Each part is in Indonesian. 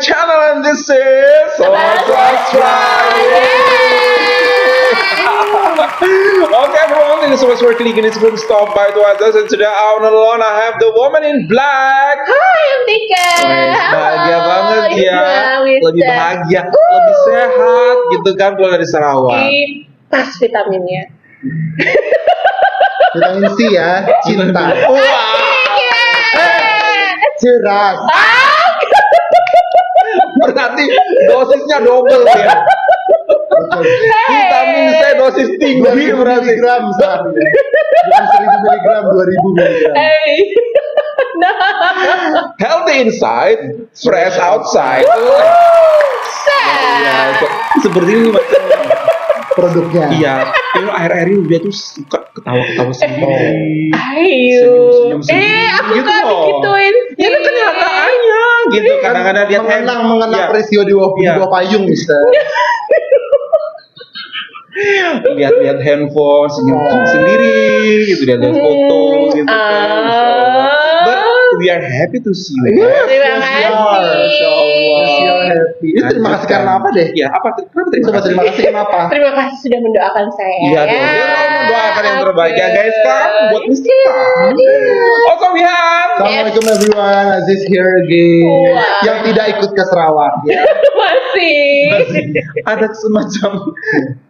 channel and this is Sobat Okay everyone, this is Sobat Swara kali ini sebelum stop by to others and today out alone I have the woman in black. Hai, I'm Tika. Bahagia banget ya, lebih bahagia, lebih sehat gitu kan kalau dari Sarawak. Pas vitaminnya. Vitamin C ya, cinta. Wah. Cerah. Berarti dosisnya double ya. Vitamin C dosis tinggi berarti. Miligram sehari. Bukan 1000 miligram, 2000 miligram. Healthy inside, fresh outside. Ya, seperti ini macam Produknya. iya. Ini akhir-akhir ini dia tuh suka ketawa-ketawa sendiri. Ayo. Senyum-senyum sendiri Aku gitu gak loh. digituin sih. Ya kan kenyataannya gitu. Kadang-kadang dia mengenang ya, peristiwa di bawah payung, Mister. lihat handphone, senyum-senyum sendiri gitu, dia lihat foto gitu kan. But we are happy to see you. Terima kasih. Happy. Ini terima kasih karena apa deh? Ya, apa? Kenapa terima Coba kasih? terima kasih kenapa? Terima kasih sudah mendoakan saya. Iya dong, dia mendoakan yang terbaik ya guys. Sekarang buat Mistika. Also we have Assalamualaikum everyone, Aziz here again. Wow. Yang tidak ikut ke Sarawak ya. Masih. ada semacam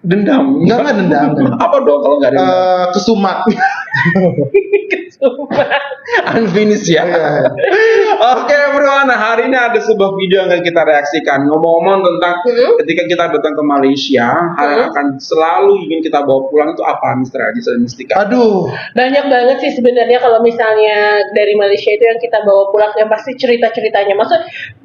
dendam. Enggak dendam. Apa dong kalau nggak ada dendam? Kesumat. Unfinished ya. Iya. Oke everyone, hari ini ada sebuah video yang akan kita reaksikan. Ngomong-ngomong tentang ketika kita datang ke Malaysia, hal yang akan selalu ingin kita bawa pulang itu apa, Mr. Adis dan Mistika? Aduh. Banyak banget sih sebenarnya kalau misalnya dari Malaysia itu yang kita bawa pulang yang pasti cerita-ceritanya. Maksud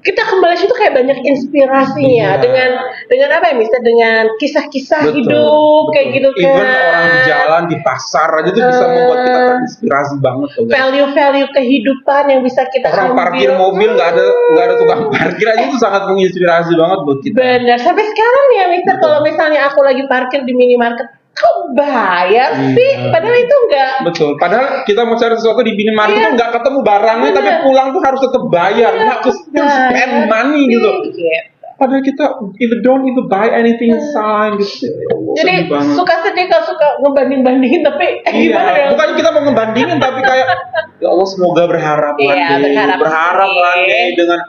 kita ke Malaysia itu kayak banyak inspirasinya dengan apa ya, Mister? Dengan kisah-kisah Betul. hidup kayak gitu kan. Even orang di jalan, di pasar aja tuh bisa membuat kita terinspirasi banget tuh. Value-value kehidupan yang bisa kita Orang ambil. parkir mobil nggak ada tukang parkir aja itu sangat menginspirasi banget buat kita. Benar. Sampai sekarang ya, Mister, kalau misalnya aku lagi parkir di minimarket, kok bayar sih? Padahal itu enggak. Betul. Padahal kita mau cari sesuatu di minimarket tuh nggak ketemu barangnya, tapi pulang tuh harus tetap bayar. Nggak harus spend money gitu. Padahal kita don't even buy anything inside gitu. Jadi suka sedih kalau suka ngebanding-bandingin, tapi gimana Iya, ya? bukan kita mau ngebandingin tapi kayak ya Allah semoga berharap Iya, berharap one day dengan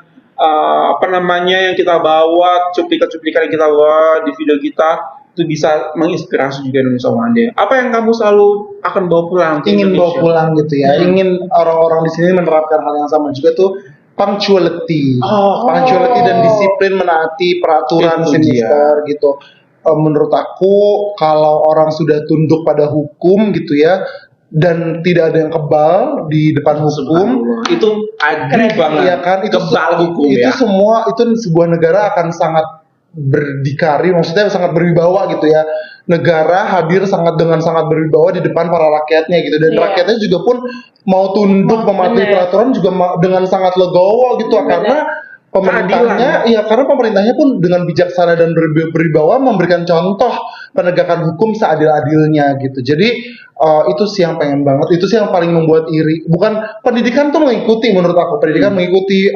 apa namanya yang kita bawa, cuplikan-cuplikan yang kita bawa di video kita itu bisa menginspirasi juga Indonesia one day. Apa yang kamu selalu akan bawa pulang? ke Ingin bawa Indonesia? pulang gitu ya. Ingin orang-orang di sini menerapkan hal yang sama juga tuh, punctuality. Punctuality dan disiplin menaati peraturan Itu sinister gitu. Menurut aku kalau orang sudah tunduk pada hukum gitu ya, dan tidak ada yang kebal di depan hukum, itu agree banget. iya kan, itu kebal hukum itu ya. semua itu sebuah negara akan sangat berdikari, maksudnya sangat berwibawa gitu ya. Negara hadir dengan sangat berwibawa di depan para rakyatnya gitu, dan rakyatnya juga pun mau tunduk mematuhi peraturan juga dengan sangat legowo gitu, karena pemerintahnya pun dengan bijaksana dan berwibawa memberikan contoh penegakan hukum seadil-adilnya gitu. Jadi itu sih yang pengen banget, itu sih yang paling membuat iri. Bukan pendidikan tuh mengikuti, menurut aku pendidikan mengikuti,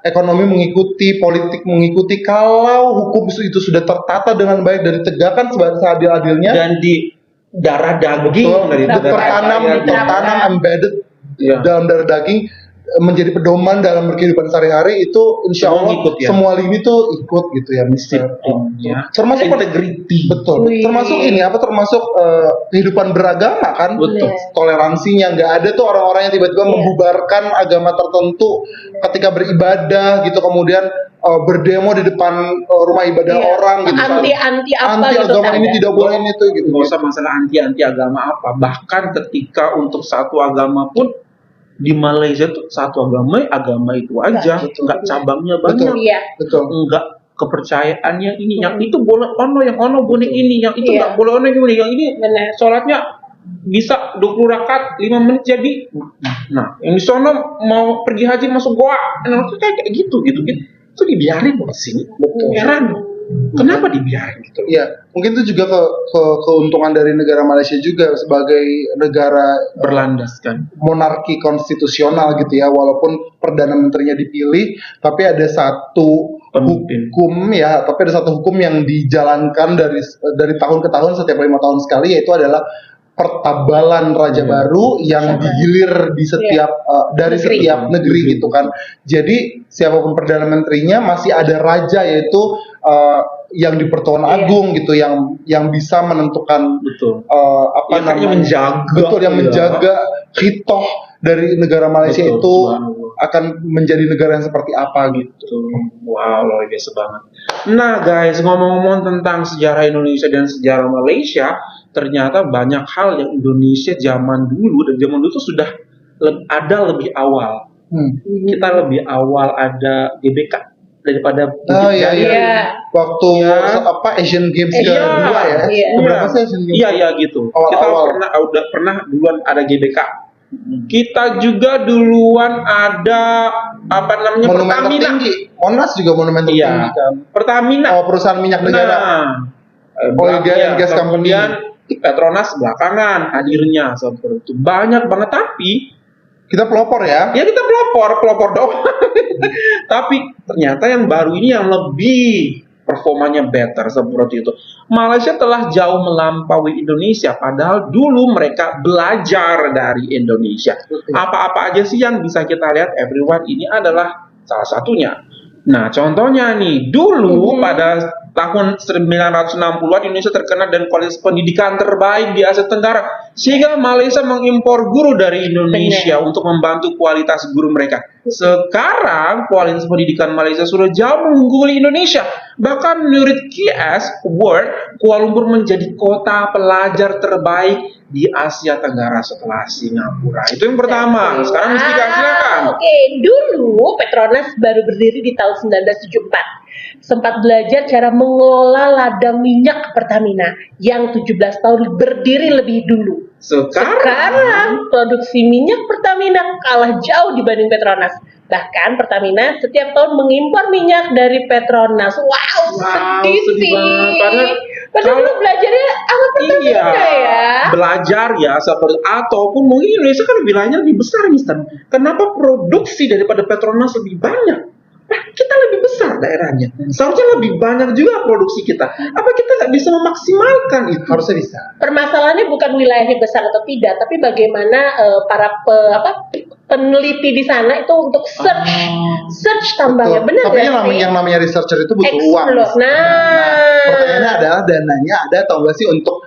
ekonomi mengikuti, politik mengikuti, kalau hukum itu sudah tertata dengan baik dan ditegakkan seadil-adilnya Dan di darah daging dari tertanam embedded dalam darah daging, menjadi pedoman dalam kehidupan sehari-hari, itu insya Semua Allah ikut ya? semua lini tuh ikut gitu ya, Mister. ya. Termasuk Integrity. betul. Termasuk termasuk kehidupan beragama kan, Betul. toleransinya. Nggak ada tuh orang-orang yang tiba-tiba membubarkan agama tertentu ketika beribadah gitu, kemudian berdemo di depan rumah ibadah orang gitu. Anti apa gitu agama kan ini ada. tidak boleh ini tuh gitu. Nggak usah masalah anti agama apa, bahkan ketika untuk satu agama pun di Malaysia tuh satu agama itu aja, nggak cabangnya banyak, Betul. nggak kepercayaannya ini, yang itu boleh ono, yang ono boleh ini, yang itu nggak boleh ono ini, yang ini sholatnya bisa 20 rakaat 5 menit jadi. Nah, yang di sono mau pergi haji masuk goa, nah itu kayak gitu itu dibiarin di sini. Heran. Kenapa dibiarin gitu? Iya, mungkin itu juga keuntungan dari negara Malaysia juga sebagai negara Berlandaskan monarki konstitusional gitu ya, walaupun perdana menterinya dipilih, tapi ada satu Pemimpin. hukum ya, tapi ada satu hukum yang dijalankan dari tahun ke tahun setiap 5 tahun sekali, yaitu adalah pertabalan raja baru yang digilir di setiap dari Negeri. setiap negeri gitu kan. Jadi siapapun perdana menterinya masih ada raja, yaitu yang di Pertuan Agung gitu, yang bisa menentukan Betul. apa Yang hanya namanya, menjaga, betul, yang ya. menjaga hitoh dari negara Malaysia Betul, itu subhanallah. akan menjadi negara yang seperti apa gitu. Betul. Wow, luar biasa banget. Nah guys, ngomong-ngomong tentang sejarah Indonesia dan sejarah Malaysia, ternyata banyak hal yang Indonesia zaman dulu dan zaman dulu tuh sudah ada lebih awal. Kita lebih awal ada GBK daripada Oh iya, Jaya. Iya. Waktu Iya. Asian Games Iya. kedua ya. Iya. Berapa sih Asian Games? Iya gitu. Awal-awal. Kita udah pernah duluan ada GBK. Kita juga duluan ada apa namanya, Monumen Pertamina. tertinggi. Monas juga monumen tertinggi Iya. kan. Pertamina. Oh, perusahaan minyak negara. Oil Belakang, and Gas Company. kemudian Petronas belakangan hadirnya seperti itu. Banyak banget, tapi Kita pelopor ya. ya kita pelopor doang. Tapi ternyata yang baru ini yang lebih performanya better seperti itu. Malaysia telah jauh melampaui Indonesia, padahal dulu mereka belajar dari Indonesia. Apa-apa aja sih yang bisa kita lihat, everyone, ini adalah salah satunya. Nah, contohnya nih, dulu pada tahun 1960-an Indonesia terkenal dengan kualitas pendidikan terbaik di Asia Tenggara, sehingga Malaysia mengimpor guru dari Indonesia untuk membantu kualitas guru mereka. Sekarang kualitas pendidikan Malaysia sudah jauh mengungguli Indonesia. Bahkan menurut QS Award, Kuala Lumpur menjadi kota pelajar terbaik di Asia Tenggara setelah Singapura. Itu yang pertama. Sekarang mesti silakan. Oke, dulu Petronas baru berdiri di tahun 1974. Sempat belajar cara mengelola ladang minyak Pertamina yang 17 tahun berdiri lebih dulu. Sekarang produksi minyak Pertamina kalah jauh dibanding Petronas. Bahkan Pertamina setiap tahun mengimpor minyak dari Petronas. Wow, sedih sih. banget. Padahal lu belajarnya sama Pertamina ya. Belajar ya seperti, ataupun mungkin Indonesia kan wilayahnya lebih besar, Mister. Kenapa produksi daripada Petronas lebih banyak? Nah, kita lebih besar daerahnya. Seharusnya lebih banyak juga produksi kita. Apa kita nggak bisa memaksimalkan itu? Harusnya bisa. Permasalahannya bukan wilayahnya besar atau tidak, tapi bagaimana para peneliti di sana itu untuk search tambangnya. Benar Tapi nggak sih? yang namanya researcher itu butuh uang. Explore. Pertanyaannya adalah dananya ada atau enggak sih untuk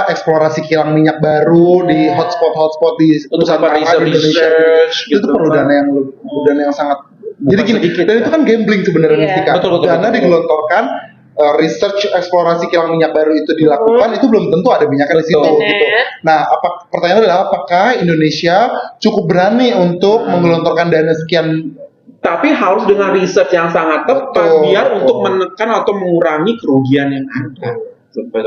eksplorasi kilang minyak baru di hotspot di Untuk apa, Nusantara, di Indonesia. research Itu gitu perlu kan. dana yang sangat. Bukan Jadi gini, sedikit, dan ya. itu kan gambling sebenarnya, Iya. Mistika. Betul, Dana betul. digelontorkan, research eksplorasi kilang minyak baru itu dilakukan, itu belum tentu ada minyaknya di situ. Betul. Gitu. Nah, pertanyaannya adalah apakah Indonesia cukup berani untuk menggelontorkan dana sekian? Tapi harus dengan riset yang sangat tepat, Betul. biar untuk menekan atau mengurangi kerugian yang ada.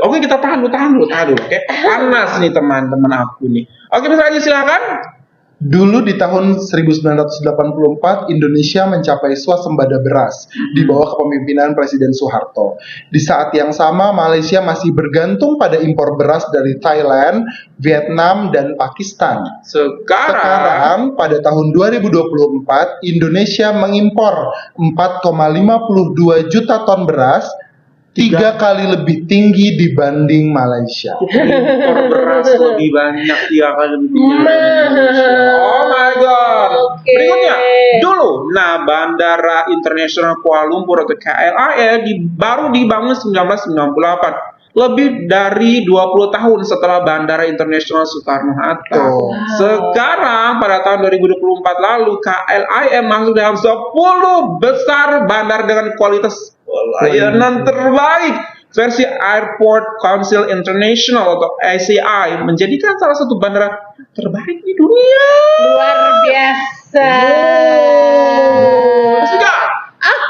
Oke, kita tahan dulu. Oke, panas nih teman-teman aku nih. Oke, bisa aja silakan. Dulu di tahun 1984, Indonesia mencapai swasembada beras di bawah kepemimpinan Presiden Soeharto. Di saat yang sama, Malaysia masih bergantung pada impor beras dari Thailand, Vietnam, dan Pakistan. Sekarang, pada tahun 2024, Indonesia mengimpor 4,52 juta ton beras, 3 kali lebih tinggi dibanding Malaysia. Impor beras lebih banyak 3 kali lebih tinggi dari Indonesia. Oh my god. Oke. Berikutnya, dulu, Bandara Internasional Kuala Lumpur atau KLIA baru dibangun 1998. Lebih dari 20 tahun setelah Bandara Internasional Soekarno-Hatta. Sekarang pada tahun 2024 lalu KLIA masuk dalam 10 besar bandar dengan kualitas layanan terbaik versi Airport Council International atau ACI, menjadikan salah satu bandara terbaik di dunia. Luar biasa.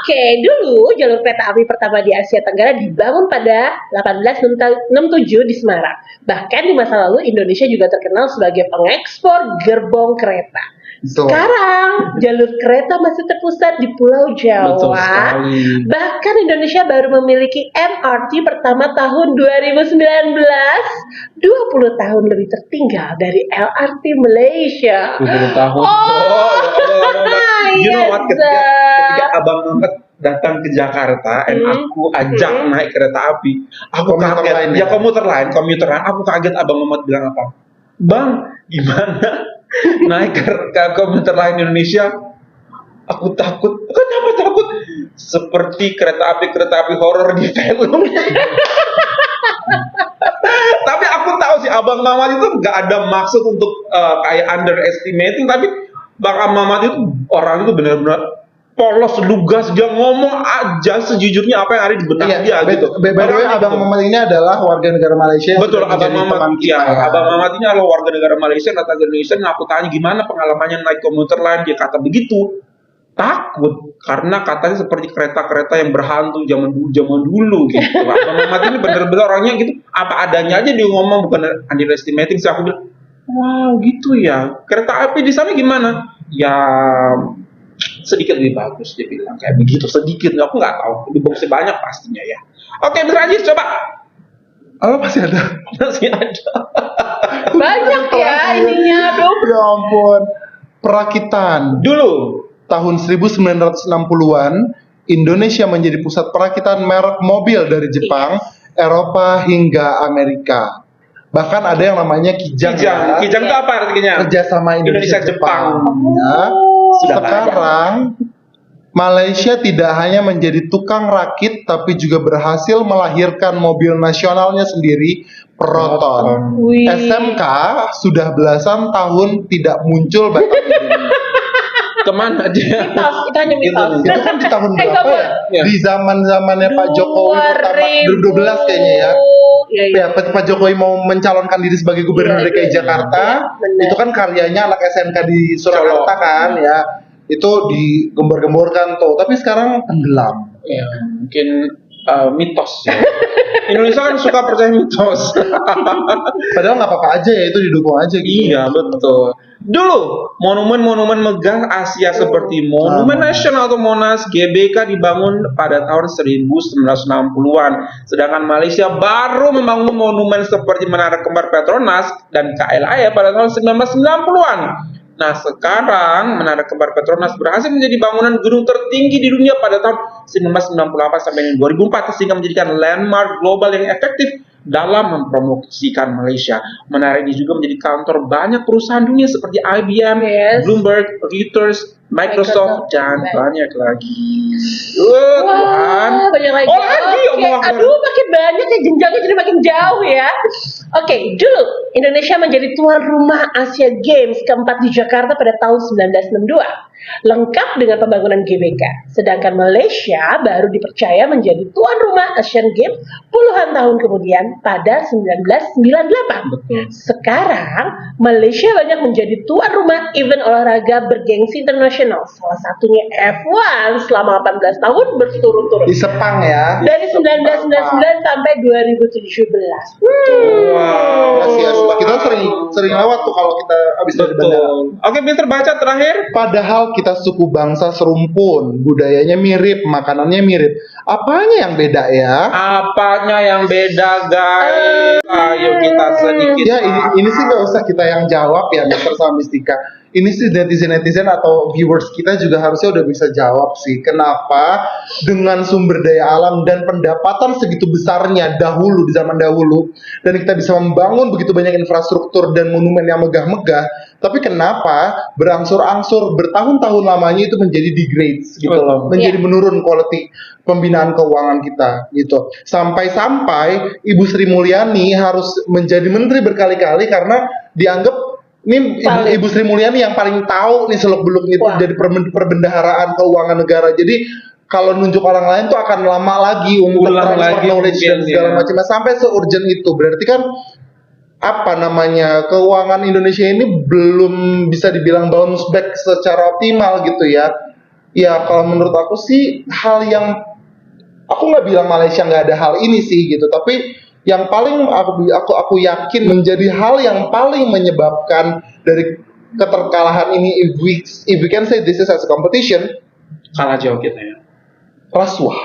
Oke, dulu jalur kereta api pertama di Asia Tenggara dibangun pada 1867 di Semarang. Bahkan di masa lalu Indonesia juga terkenal sebagai pengekspor gerbong kereta. Sekarang jalur kereta masih terpusat di Pulau Jawa. Betul sekali. Bahkan Indonesia baru memiliki MRT pertama tahun 2019. 20 tahun lebih tertinggal dari LRT Malaysia. 20 tahun. Oh, You know what? Ketika abang ngangkat datang ke Jakarta, dan aku ajak naik kereta api, aku Komuter kaget. lain Ya ya? komuter lain, aku kaget. Abang Mamat bilang apa? Bang, gimana naik ke komuter lain Indonesia? Aku takut. Kenapa takut? Seperti kereta api horor di film. Tapi aku tahu sih Abang Mamat itu nggak ada maksud untuk kayak underestimating, tapi Bang Mamat itu orang itu benar-benar polos, lugas, dia ngomong aja sejujurnya apa yang ada di benak dia gitu. By the way, Abang Mamat ini adalah warga negara Malaysia. Yang Betul, sudah Abang menjadi Mamat. teman kita Iya, ya. Abang Mamat ini adalah warga negara Malaysia, datang ke Indonesia. Aku tanya gimana pengalamannya naik komuter lain, dia kata begitu. Takut karena katanya seperti kereta-kereta yang berhantu zaman dulu gitu. Abang Mamat ini benar-benar orangnya gitu, apa adanya aja dia ngomong, bukan underestimating. Saya aku bilang, wow gitu ya. Kereta api di sana gimana? Ya sedikit lebih bagus, dia bilang kayak begitu, sedikit. Aku nggak tahu, lebih bagus banyak pastinya ya. Oke, Mr. Ajis, coba. Oh, masih ada. Masih ada. Banyak ya ininya, aduh. Ya ampun. Perakitan. Dulu Tahun 1960-an, Indonesia menjadi pusat perakitan merek mobil dari Jepang, Eropa hingga Amerika. Bahkan ada yang namanya Kijang. Ya. Kijang itu apa artinya? Kerjasama Indonesia Jepang. Ya. Sudah Sekarang Malaysia tidak hanya menjadi tukang rakit, tapi juga berhasil melahirkan mobil nasionalnya sendiri, Proton. Wih. SMK sudah belasan tahun tidak muncul bahkan di Indonesia. Kemana dia? Mitos, itu hanya mitos. Itu kan di tahun berapa nggak ya? Ya. Di zamannya Pak Jokowi pertama 2012 kayaknya ya. Iya, iya. Ya, Pak Jokowi mau mencalonkan diri sebagai gubernur Iya, DKI iya, Jakarta. benar. Itu kan karyanya anak SMK di Surakarta kan ya. Itu digembor-gemborkan tuh, tapi sekarang tenggelam. Ya, mungkin mitos. Ya. Indonesia kan suka percaya mitos. Padahal nggak apa-apa aja ya, itu didukung aja gitu. Iya, betul. Dulu, monumen-monumen megah Asia seperti Monumen Nasional atau Monas GBK dibangun pada tahun 1960-an. Sedangkan Malaysia baru membangun monumen seperti Menara Kembar Petronas dan KLIA pada tahun 1990-an. Nah, sekarang Menara Kembar Petronas berhasil menjadi bangunan gedung tertinggi di dunia pada tahun 1998 sampai 2004 sehingga menjadikan landmark global yang efektif dalam mempromosikan Malaysia. Menara ini juga menjadi kantor banyak perusahaan dunia seperti IBM, Yes. Bloomberg, Reuters, Microsoft, dan banyak lagi. Tuhan. Wah, banyak lagi. Oh, lagi, Oke. Allah. Aduh, makin banyak ya, jenjangnya jadi makin jauh ya. Oke, dulu Indonesia menjadi tuan rumah Asia Games keempat di Jakarta pada tahun 1962. Lengkap dengan pembangunan GBK. Sedangkan Malaysia baru dipercaya menjadi tuan rumah Asian Games puluhan tahun kemudian pada 1998. Betul. Sekarang Malaysia banyak menjadi tuan rumah event olahraga bergengsi internasional. Salah satunya F1 selama 18 tahun berturut-turut. Di Sepang ya. Dari 1999 sampai 2017. Wow. Yes. Kita sering lewat tuh kalau kita habis dari bandara. Betul. Oke, Mister baca terakhir. Padahal kita suku bangsa serumpun, budayanya mirip, makanannya mirip. Apanya yang beda ya? Apanya yang beda, guys? Ayo kita sedikit. Ya ini sih nggak usah kita yang jawab ya, Mister sama Mistika. Ini sih netizen atau viewers kita juga harusnya udah bisa jawab sih. Kenapa dengan sumber daya alam dan pendapatan segitu besarnya dahulu di zaman dahulu, dan kita bisa membangun begitu banyak infrastruktur dan monumen yang megah-megah, tapi kenapa berangsur-angsur bertahun-tahun lamanya itu menjadi degrades gitu loh, menjadi menurun quality pembinaan keuangan kita gitu. Sampai-sampai Ibu Sri Mulyani harus menjadi menteri berkali-kali karena dianggap ini Ibu Sri Mulyani yang paling tahu nih seluk-beluk itu jadi perbendaharaan keuangan negara. Jadi kalau nunjuk orang lain tuh akan lama lagi untuk transfer knowledge dan segala macam. Sampai se-urgent itu. Berarti kan apa namanya, keuangan Indonesia ini belum bisa dibilang bounce back secara optimal gitu ya. Ya kalau menurut aku sih hal yang, aku nggak bilang Malaysia nggak ada hal ini sih gitu, tapi yang paling aku yakin menjadi hal yang paling menyebabkan dari keterkalahan ini, if we can say this is as a competition, Kalah jauh kita ya. rasuah,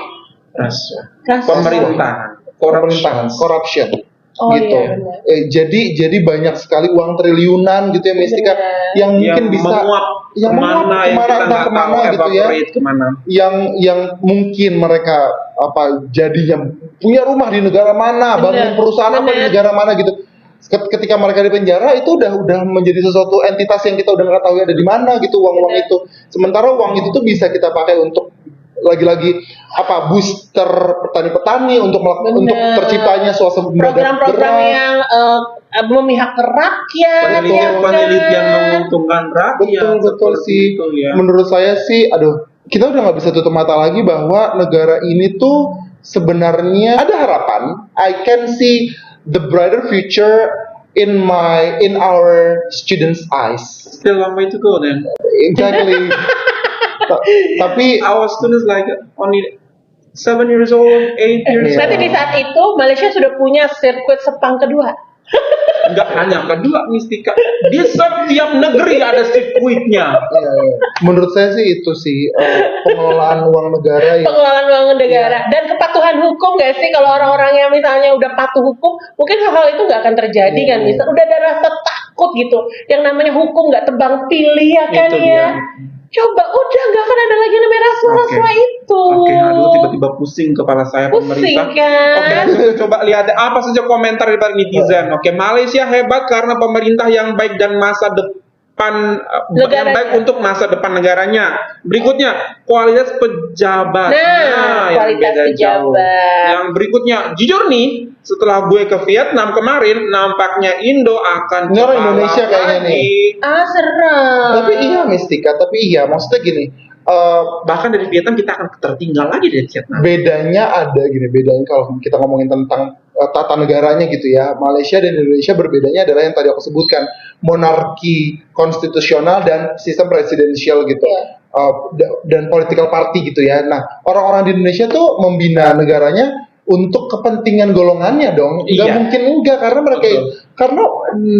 Pemerintahan. corruption. Oh, gitu. iya, benar. Jadi banyak sekali uang triliunan gitu ya Mistika Benar. yang mungkin bisa menguap yang kemana, menguap yang kita entah nggak tahu kemana gitu ya. evaporate kemana. Yang mungkin mereka jadinya punya rumah di negara mana, bangun Benar, perusahaan apa di benar. negara mana gitu. Ketika mereka di penjara itu udah menjadi sesuatu entitas yang kita udah nggak tahu ada di mana gitu uang-uang Benar. itu. Sementara uang itu tuh bisa kita pakai untuk lagi-lagi booster petani-petani untuk Benar. untuk terciptanya suasana Program-program yang memihak ke rakyat, Penelitian menguntungkan rakyat. betul seperti sih. itu, ya. Menurut saya sih, kita udah nggak bisa tutup mata lagi bahwa negara ini tuh sebenarnya ada harapan. I can see the brighter future in our students' eyes. Still long way to go then. Exactly. Tapi Our students like only 7 years old, 8 years old. Berarti di saat itu Malaysia sudah punya sirkuit Sepang kedua. Enggak hanya kedua Mistika, di setiap negeri ada sirkuitnya. menurut saya sih itu sih pengelolaan uang negara yang Pengelolaan uang negara dan kepatuhan hukum nggak sih, kalau orang-orang yang misalnya udah patuh hukum mungkin hal-hal itu nggak akan terjadi kan, misal udah ada rasa takut gitu, yang namanya hukum nggak tebang pilih ya kan Itu ya. dia. Coba udah nggak akan ada lagi namanya rasuah-rasuah itu. Oke, aduh tiba-tiba pusing kepala saya Pusing pemerintah. kan? Oke, langsung kita coba lihat apa saja komentar dari netizen. Oke, Malaysia hebat karena pemerintah yang baik dan masa depan yang baik untuk masa depan negaranya. Berikutnya, kualitas pejabat. Nah, yang kualitas beda jauh. pejabat. Yang berikutnya, jujur nih, setelah gue ke Vietnam kemarin, nampaknya Indo akan Ini orang cepat Indonesia kayaknya lagi. nih. Serem. Tapi iya Mistika, maksudnya gini, Bahkan dari Vietnam kita akan tertinggal lagi dari Vietnam. bedanya kalau kita ngomongin tentang tata negaranya gitu ya, Malaysia dan Indonesia berbedanya adalah yang tadi aku sebutkan, monarki konstitusional dan sistem presidensial gitu. Dan political party gitu ya. Nah, orang-orang di Indonesia tuh membina negaranya untuk kepentingan golongannya dong. Nggak Iya. mungkin enggak, karena mereka karena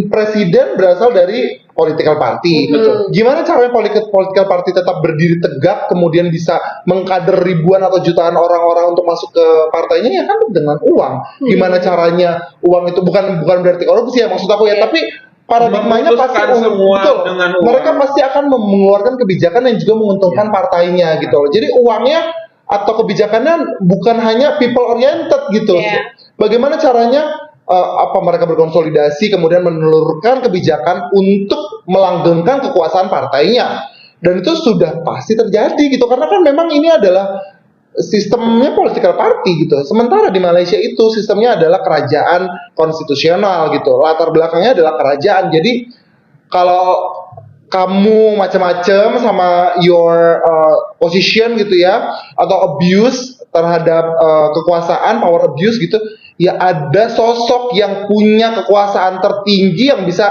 presiden berasal dari political party. Gimana caranya political party tetap berdiri tegak kemudian bisa mengkader ribuan atau jutaan orang-orang untuk masuk ke partainya, ya kan dengan uang. Gimana caranya uang itu bukan berarti korupsi ya maksud aku ya, tapi paradigmanya pasti Memutuskan semua betul. dengan uang. Mereka pasti akan mengeluarkan kebijakan yang juga menguntungkan partainya gitu loh. Jadi uangnya atau kebijakannya bukan hanya people oriented gitu. Bagaimana caranya mereka berkonsolidasi kemudian menelurkan kebijakan untuk melanggengkan kekuasaan partainya, dan itu sudah pasti terjadi gitu, karena kan memang ini adalah sistemnya political party gitu. Sementara di Malaysia itu sistemnya adalah kerajaan konstitusional gitu, latar belakangnya adalah kerajaan. Jadi kalau kamu macam-macam sama your position gitu ya, atau abuse terhadap kekuasaan, power abuse gitu, ya ada sosok yang punya kekuasaan tertinggi yang bisa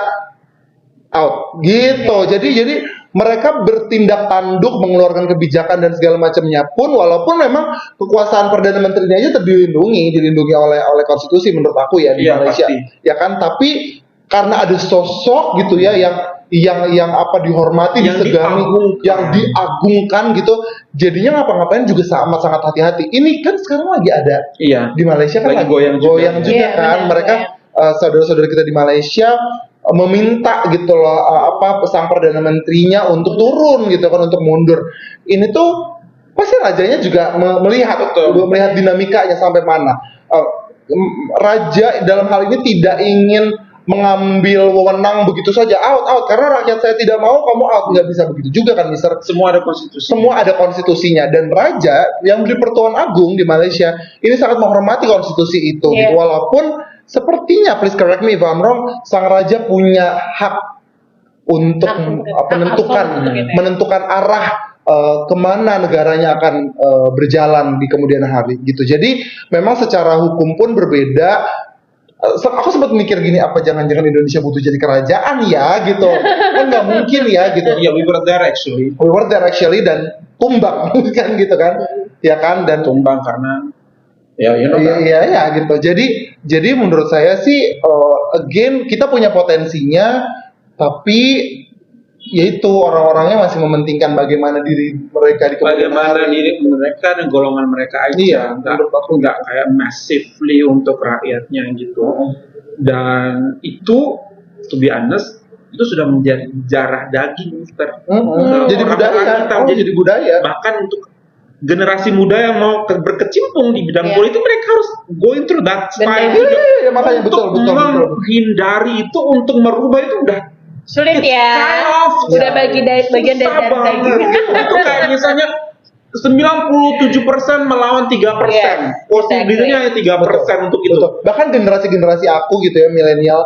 out gitu. Jadi mereka bertindak tanduk mengeluarkan kebijakan dan segala macamnya pun, walaupun memang kekuasaan perdana menterinya aja dilindungi oleh konstitusi menurut aku ya di Malaysia. Pasti. Ya kan, tapi karena ada sosok gitu ya yang dihormati, disegani, yang diagungkan gitu, jadinya ngapa-ngapain juga sangat hati-hati. Ini kan sekarang lagi ada di Malaysia kan lagi goyang juga kan. Mereka saudara-saudara kita di Malaysia meminta gitu loh sang perdana menterinya untuk turun gitu kan, untuk mundur. Ini tuh pasti rajanya juga melihat dinamikanya sampai mana. Raja dalam hal ini tidak ingin mengambil wewenang begitu saja, out karena rakyat saya tidak mau, kamu out. Nggak bisa begitu juga kan, Mister. Semua ada konstitusi. Semua ada konstitusinya, dan raja yang di Pertuan Agung di Malaysia ini sangat menghormati konstitusi itu. Gitu. Walaupun sepertinya, please correct me if I'm wrong, sang raja punya hak untuk menentukan arah kemana negaranya akan berjalan di kemudian hari gitu. Jadi memang secara hukum pun berbeda. Aku sempat mikir gini, apa jangan-jangan Indonesia butuh jadi kerajaan ya gitu, kan nggak mungkin ya gitu. Ya, we were there actually dan tumbang kan gitu kan, ya kan, dan tumbang karena iya gitu. Jadi menurut saya sih again kita punya potensinya, tapi yaitu orang-orangnya masih mementingkan bagaimana diri mereka di kemudian Bagaimana hari. diri mereka dan golongan mereka aja, Iya, nggak kayak massively untuk rakyatnya gitu. Dan itu, to be honest, itu sudah menjadi darah daging, Mister. Jadi budaya, jadi budaya. Bahkan untuk generasi muda yang mau berkecimpung di bidang politik, mereka harus going through that style juga. Iya, makanya betul. Menghindari itu, untuk merubah itu udah Sulit ya. Udah bagian dari daging. Itu kayak misalnya 97% melawan 3%. Possibility-nya hanya 3% untuk itu. Betul. Bahkan generasi-generasi aku gitu ya, milenial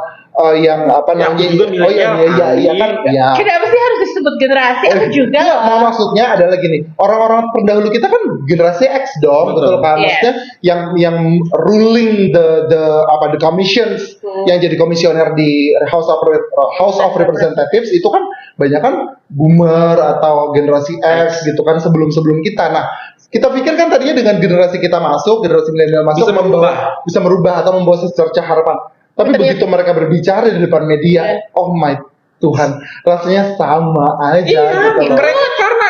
yang apa Ya, namanya? aku juga milenial, iya kan? Ya. Kenapa sih harus disebut generasi? Aku juga Iya, loh. maksudnya adalah gini, orang-orang terdahulu kita kan generasi X dong, betul kan? Maksudnya yang ruling the commissions, yang jadi komisioner di House of Representatives itu kan banyak kan boomer atau generasi X gitu kan, sebelum kita. Nah, kita pikir kan tadinya dengan generasi kita masuk, generasi milenial masuk bisa merubah atau membawa secercah harapan. Tapi begitu mereka berbicara di depan media, oh my Tuhan, rasanya sama aja gitu loh. Mereka karena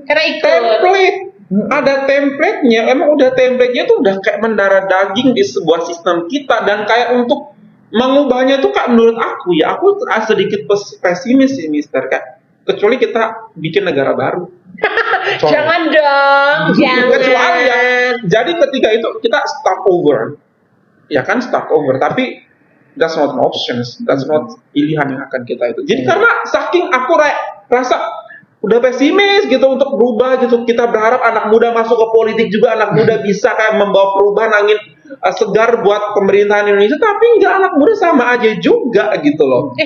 template, ada template-nya, emang udah template-nya tuh udah kayak mendarah daging di sebuah sistem kita, dan kayak untuk mengubahnya tuh Kak, menurut aku ya, aku sedikit pesimis sih, Mister, Kak. Kecuali kita bikin negara baru. Jangan dong, jangan. Kecuali ya, jadi ketika itu kita start over, ya kan, start over, tapi that's not an option, that's not pilihan yang akan kita itu. Jadi karena saking aku rasa udah pesimis gitu untuk berubah gitu, kita berharap anak muda masuk ke politik juga, anak muda bisa kayak membawa perubahan, angin segar buat pemerintahan Indonesia, tapi enggak, anak muda sama aja juga gitu loh.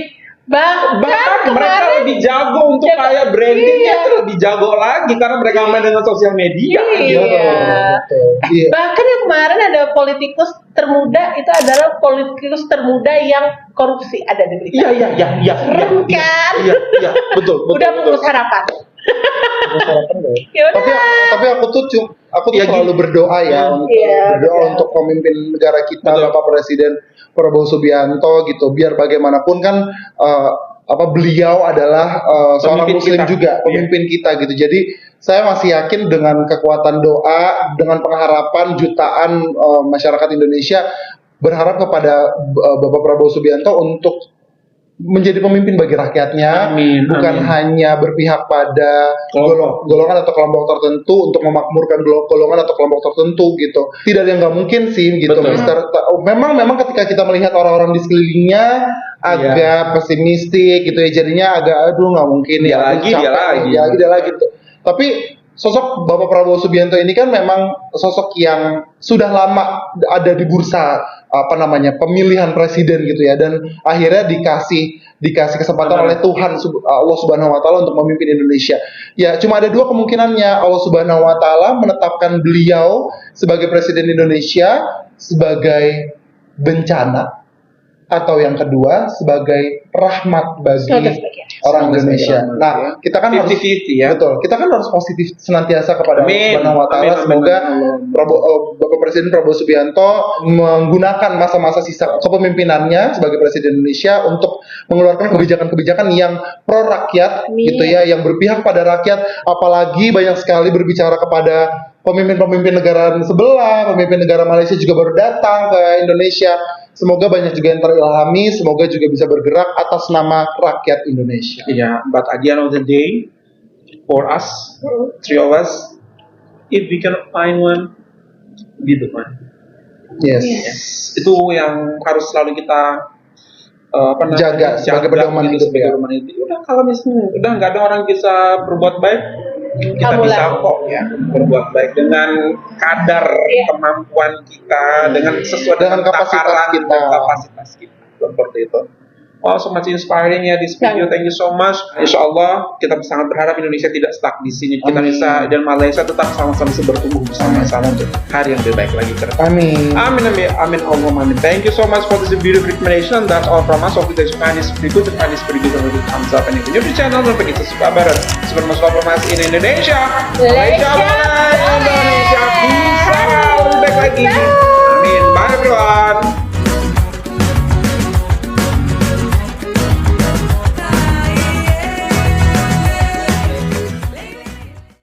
Bahkan mereka lebih jago untuk kayak brandingnya itu lebih jago lagi karena mereka main dengan sosial media. Iya. Bahkan yang kemarin ada politikus termuda, itu adalah politikus termuda yang korupsi, ada di berita. Iya. Keren kan? Iya, betul. Udah mengurus harapan. Tapi aku tuh selalu berdoa ya, untuk pemimpin negara kita, Bapak Presiden Prabowo Subianto gitu. Biar bagaimanapun kan beliau adalah seorang muslim kita juga, pemimpin kita gitu. Jadi saya masih yakin dengan kekuatan doa, dengan pengharapan jutaan masyarakat Indonesia berharap kepada Bapak Prabowo Subianto untuk menjadi pemimpin bagi rakyatnya, bukan hanya berpihak pada golongan atau kelompok tertentu untuk memakmurkan golongan atau kelompok tertentu gitu. Tidak ada yang nggak mungkin sih gitu, Mister. Memang ketika kita melihat orang-orang di sekelilingnya agak pesimistik gitu ya, jadinya agak nggak mungkin dia lagi gitu. Tapi sosok Bapak Prabowo Subianto ini kan memang sosok yang sudah lama ada di bursa pemilihan presiden gitu ya, dan akhirnya dikasih kesempatan oleh Tuhan Allah Subhanahu wa taala untuk memimpin Indonesia. Ya, cuma ada dua kemungkinannya. Allah Subhanahu wa taala menetapkan beliau sebagai presiden Indonesia sebagai bencana, atau yang kedua sebagai rahmat bagi orang Indonesia. Nah, kita kan harus 50-50 ya. Betul. Kita kan harus positif senantiasa kepada Allah Subhanahu wa taala. Semoga Bapak Presiden Prabowo Subianto menggunakan masa-masa sisa kepemimpinannya sebagai presiden Indonesia untuk mengeluarkan kebijakan-kebijakan yang pro rakyat gitu ya, yang berpihak pada rakyat, apalagi banyak sekali berbicara kepada pemimpin-pemimpin negara sebelah, pemimpin negara Malaysia juga baru datang ke Indonesia. Semoga banyak juga yang terilhami, semoga juga bisa bergerak atas nama rakyat Indonesia. Yeah, but at the end of the day, for us, three of us, if we can find one, be the one. Yes. Itu yang harus selalu kita jaga sebagai pedoman hidup ya. Udah, kalau misalnya udah nggak ada orang bisa berbuat baik, kita bisa kok ya berbuat baik dengan kadar kemampuan kita, dengan sesuai dengan kapasitas kita seperti itu. Wow, so much inspiring ya this video. Thank you so much. Insya Allah kita sangat berharap Indonesia tidak stuck di sini. Kita bisa, dan Malaysia tetap sama-sama bisa bertumbuh bersama-sama untuk hari yang lebih baik lagi ke depan. Amin. Amin Allahumma amin. Thank you so much for this beautiful recommendation. That's all from us. Hope you guys find this pretty good. Find this pretty good. And give thumbs up. And if you're new to the channel, don't forget to subscribe button. Super Mas in Indonesia. Malaysia, Indonesia bisa lebih baik lagi.